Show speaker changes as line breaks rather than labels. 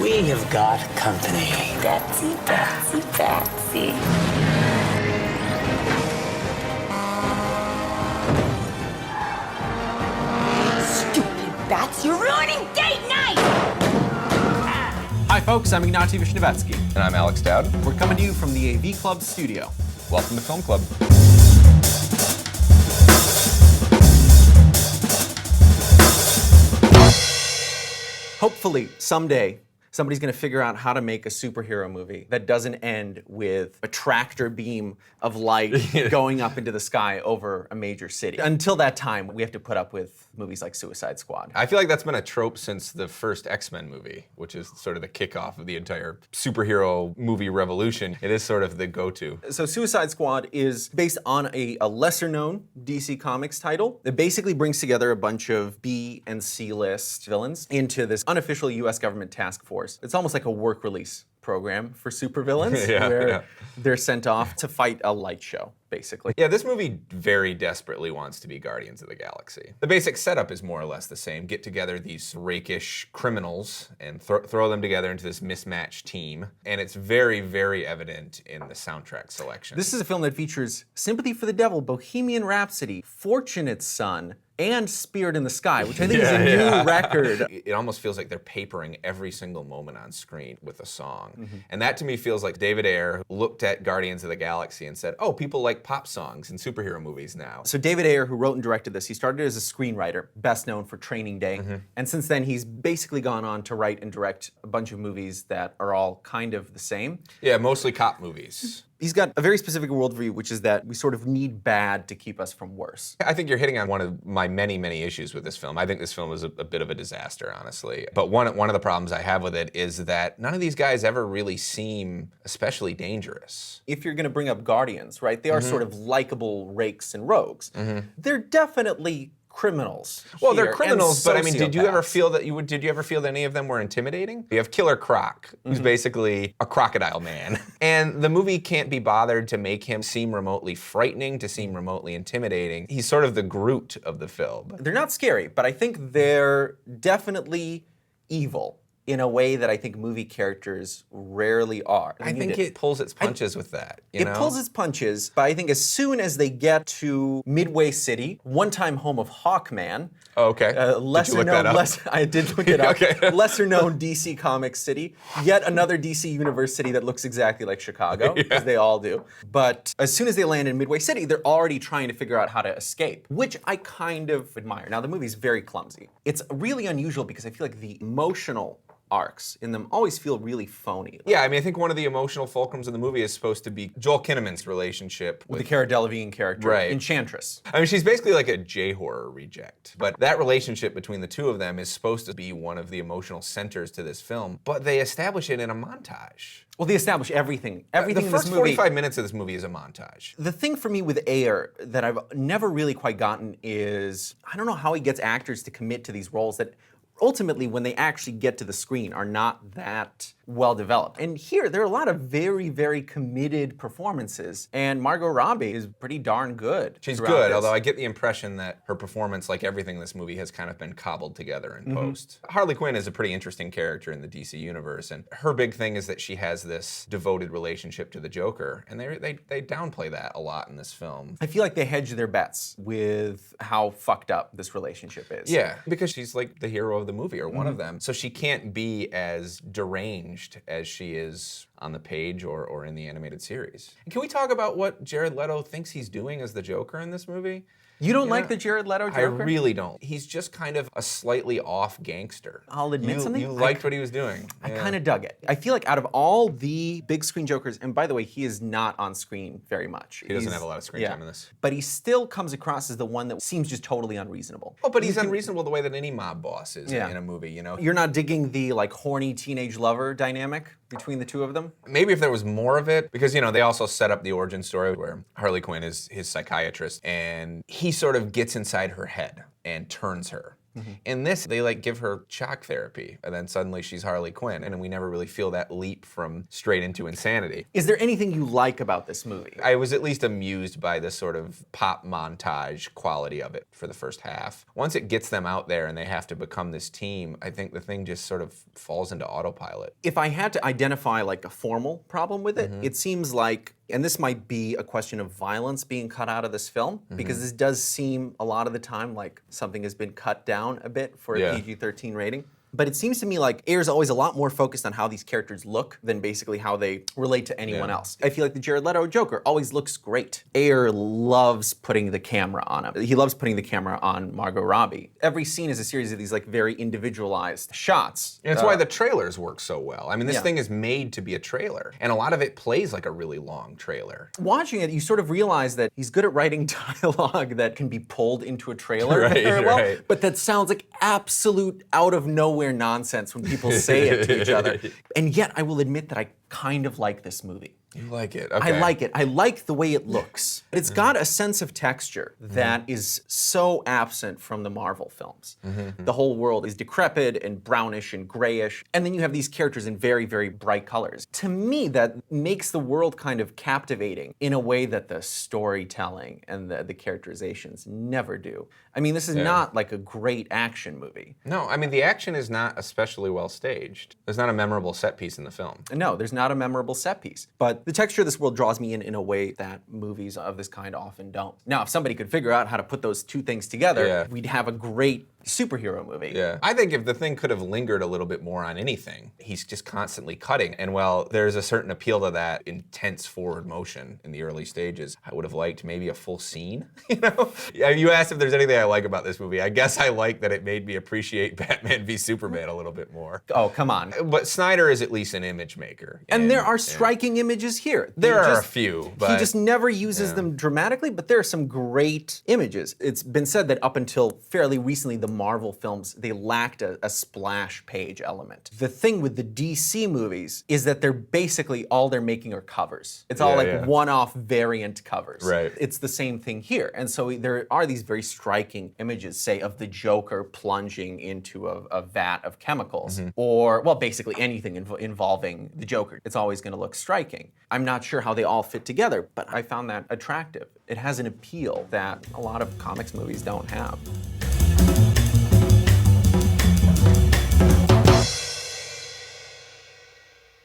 We have got company.
Betsy, Betsy, Betsy. Stupid bats, you're ruining date night!
Hi folks, I'm Ignatiy Vishnevetsky.
And I'm Alex Dowd.
We're coming to you from the AV Club studio.
Welcome to Film Club.
Hopefully, someday, somebody's gonna figure out how to make a superhero movie that doesn't end with a tractor beam of light going up into the sky over a major city. Until that time, we have to put up with movies like Suicide Squad.
I feel like that's been a trope since the first X-Men movie, which is sort of the kickoff of the entire superhero movie revolution. It is sort of the go-to.
So Suicide Squad is based on a lesser-known DC Comics title. It basically brings together a bunch of B and C-list villains into this unofficial US government task force. It's almost like a work release program for supervillains where they're sent off to fight a light show, basically.
Yeah, this movie very desperately wants to be Guardians of the Galaxy. The basic setup is more or less the same. Get together these rakish criminals and throw them together into this mismatched team. And it's very, very evident in the soundtrack selection.
This is a film that features Sympathy for the Devil, Bohemian Rhapsody, Fortunate Son, and Spirit in the Sky, which I think is a new record.
It almost feels like they're papering every single moment on screen with a song. And that to me feels like David Ayer looked at Guardians of the Galaxy and said, oh, people like pop songs in superhero movies now.
So David Ayer, who wrote and directed this, he started as a screenwriter, best known for Training Day. And since then, he's basically gone on to write and direct a bunch of movies that are all kind of the same.
Yeah, mostly cop movies.
He's got a very specific worldview, which is that we sort of need bad to keep us from worse.
I think you're hitting on one of my many, many issues with this film. I think this film is a bit of a disaster, honestly. But one of the problems I have with it is that none of these guys ever really seem especially dangerous.
If you're gonna bring up Guardians, right, they are sort of likable rakes and rogues. They're definitely criminals.
Well, they're
here,
criminals,
and
but I mean, did you ever
sociopaths.
feel that did you ever feel that any of them were intimidating? You have Killer Croc, who's basically a crocodile man. And the movie can't be bothered to make him seem remotely frightening, to seem remotely intimidating. He's sort of the Groot of the film.
They're not scary, but I think they're definitely evil in a way that I think movie characters rarely are.
I think it pulls its punches with that, you know?
It pulls its punches, but I think as soon as they get to Midway City, one-time home of Hawkman,
Oh, okay.
lesser
Did you look
known,
that up?
I did look it up.
Okay.
Lesser known DC Comics city, yet another DC universe city that looks exactly like Chicago, because they all do. But as soon as they land in Midway City, they're already trying to figure out how to escape, which I kind of admire. Now, the movie's very clumsy. It's really unusual because I feel like the emotional arcs in them always feel really phony.
Yeah, I mean, I think one of the emotional fulcrums in the movie is supposed to be Joel Kinnaman's relationship
The Cara Delevingne character,
Right.
Enchantress.
I mean, she's basically like a J-horror reject. But that relationship between the two of them is supposed to be one of the emotional centers to this film. But they establish it in a montage.
Well, they establish everything. Everything
The
in this
first
movie.
45 minutes of this movie is a montage.
The thing for me with Ayer that I've never really quite gotten is, I don't know how he gets actors to commit to these roles that ultimately, when they actually get to the screen, are not that well developed. And here, there are a lot of very, very committed performances, and Margot Robbie is pretty darn good.
She's
throughout
good,
this.
although I get the impression that her performance, like everything in this movie, has kind of been cobbled together in post. Harley Quinn is a pretty interesting character in the DC universe, and her big thing is that she has this devoted relationship to the Joker, and they downplay that a lot in this film.
I feel like they hedge their bets with how fucked up this relationship is.
Yeah, because she's like the hero of the movie, or one of them, so she can't be as deranged as she is on the page or in the animated series. And can we talk about what Jared Leto thinks he's doing as the Joker in this movie?
You don't like the Jared Leto Joker?
I really don't. He's just kind of a slightly off gangster.
I'll admit something.
You liked what he was doing.
I kind of dug it. I feel like out of all the big screen Jokers, and by the way, he is not on screen very much.
He doesn't have a lot of screen time in this.
But he still comes across as the one that seems just totally unreasonable.
Oh, but he's unreasonable the way that any mob boss is
Yeah.
in a movie, you know?
You're not digging the like horny teenage lover dynamic between the two of them?
Maybe if there was more of it, because, you know, they also set up the origin story where Harley Quinn is his psychiatrist, and he sort of gets inside her head and turns her In this, they like give her shock therapy, and then suddenly she's Harley Quinn, and we never really feel that leap from straight into insanity.
Is there anything you like about this movie?
I was at least amused by the sort of pop montage quality of it for the first half. Once it gets them out there and they have to become this team, I think the thing just sort of falls into autopilot.
If I had to identify like a formal problem with it, it seems like, and this might be a question of violence being cut out of this film, because this does seem a lot of the time like something has been cut down a bit for a PG-13 rating. But it seems to me like Ayer's always a lot more focused on how these characters look than basically how they relate to anyone else. I feel like the Jared Leto Joker always looks great. Ayer loves putting the camera on him. He loves putting the camera on Margot Robbie. Every scene is a series of these like very individualized shots.
And it's why the trailers work so well. I mean, this thing is made to be a trailer, and a lot of it plays like a really long trailer.
Watching it, you sort of realize that he's good at writing dialogue that can be pulled into a trailer very well, but that sounds like absolute out of nowhere nonsense when people say it to each other. And yet, I will admit that I kind of like this movie.
You like it? Okay.
I like it. I like the way it looks. It's got a sense of texture that is so absent from the Marvel films. The whole world is decrepit and brownish and grayish, and then you have these characters in very, very bright colors. To me, that makes the world kind of captivating in a way that the storytelling and the characterizations never do. I mean, this is not like a great action movie.
No, I mean, the action is not especially well staged. There's not a memorable set piece in the film.
No, there's not a memorable set piece. But the texture of this world draws me in a way that movies of this kind often don't. Now, if somebody could figure out how to put those two things together, we'd have a great superhero movie.
Yeah. I think if the thing could have lingered a little bit more on anything, he's just constantly cutting. And while there's a certain appeal to that intense forward motion in the early stages, I would have liked maybe a full scene, you know? You asked if there's anything I like about this movie. I guess I like that it made me appreciate Batman v Superman a little bit more.
Oh, come on.
But Snyder is at least an image maker.
And there are striking images here.
There are a few, but
he just never uses them dramatically, but there are some great images. It's been said that up until fairly recently, the Marvel films, they lacked a splash page element. The thing with the DC movies is that they're basically, all they're making are covers. It's all like one-off variant covers.
Right.
It's the same thing here. And so there are these very striking images, say, of the Joker plunging into a vat of chemicals, or, well, basically anything involving the Joker. It's always going to look striking. I'm not sure how they all fit together, but I found that attractive. It has an appeal that a lot of comics movies don't have.